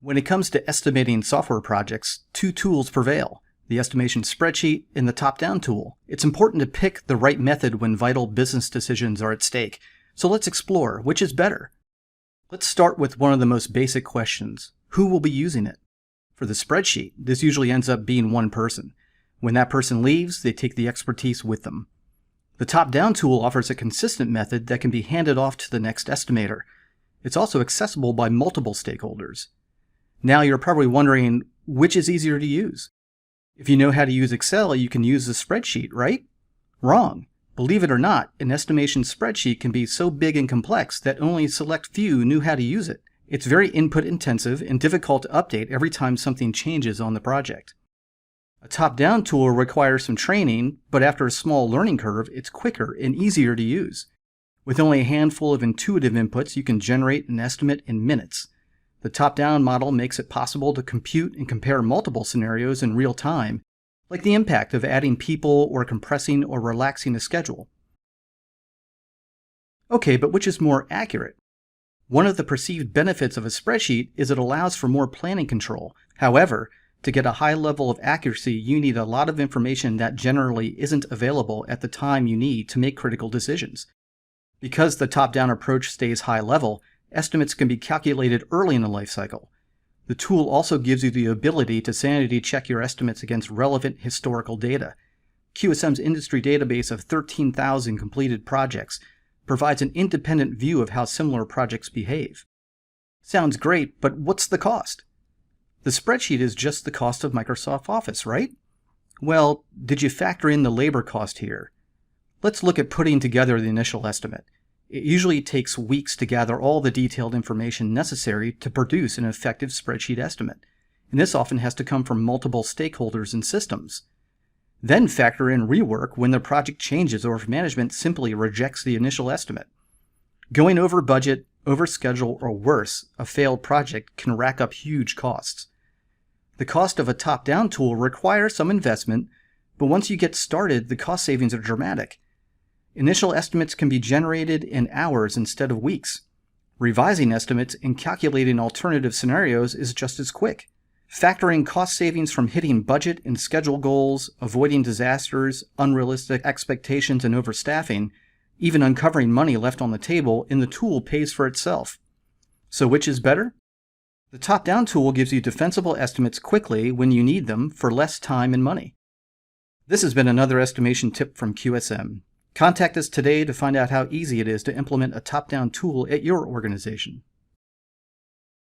When it comes to estimating software projects, two tools prevail: the estimation spreadsheet and the top-down tool. It's important to pick the right method when vital business decisions are at stake. So let's explore which is better. Let's start with one of the most basic questions. Who will be using it? For the spreadsheet, this usually ends up being one person. When that person leaves, they take the expertise with them. The top-down tool offers a consistent method that can be handed off to the next estimator. It's also accessible by multiple stakeholders. Now you're probably wondering, which is easier to use? If you know how to use Excel, you can use the spreadsheet, right? Wrong. Believe it or not, an estimation spreadsheet can be so big and complex that only a select few knew how to use it. It's very input intensive and difficult to update every time something changes on the project. A top-down tool requires some training, but after a small learning curve, it's quicker and easier to use. With only a handful of intuitive inputs, you can generate an estimate in minutes. The top-down model makes it possible to compute and compare multiple scenarios in real time, like the impact of adding people or compressing or relaxing a schedule. Okay, but which is more accurate? One of the perceived benefits of a spreadsheet is it allows for more planning control. However, to get a high level of accuracy, you need a lot of information that generally isn't available at the time you need to make critical decisions. Because the top-down approach stays high level, estimates can be calculated early in the life cycle. The tool also gives you the ability to sanity check your estimates against relevant historical data. QSM's industry database of 13,000 completed projects provides an independent view of how similar projects behave. Sounds great, but what's the cost? The spreadsheet is just the cost of Microsoft Office, right? Well, did you factor in the labor cost here? Let's look at putting together the initial estimate. It usually takes weeks to gather all the detailed information necessary to produce an effective spreadsheet estimate, and this often has to come from multiple stakeholders and systems. Then factor in rework when the project changes or if management simply rejects the initial estimate. Going over budget, over schedule, or worse, a failed project can rack up huge costs. The cost of a top-down tool requires some investment, but once you get started, the cost savings are dramatic. Initial estimates can be generated in hours instead of weeks. Revising estimates and calculating alternative scenarios is just as quick. Factoring cost savings from hitting budget and schedule goals, avoiding disasters, unrealistic expectations, and overstaffing, even uncovering money left on the table in the tool pays for itself. So which is better? The top-down tool gives you defensible estimates quickly when you need them for less time and money. This has been another estimation tip from QSM. Contact us today to find out how easy it is to implement a top-down tool at your organization.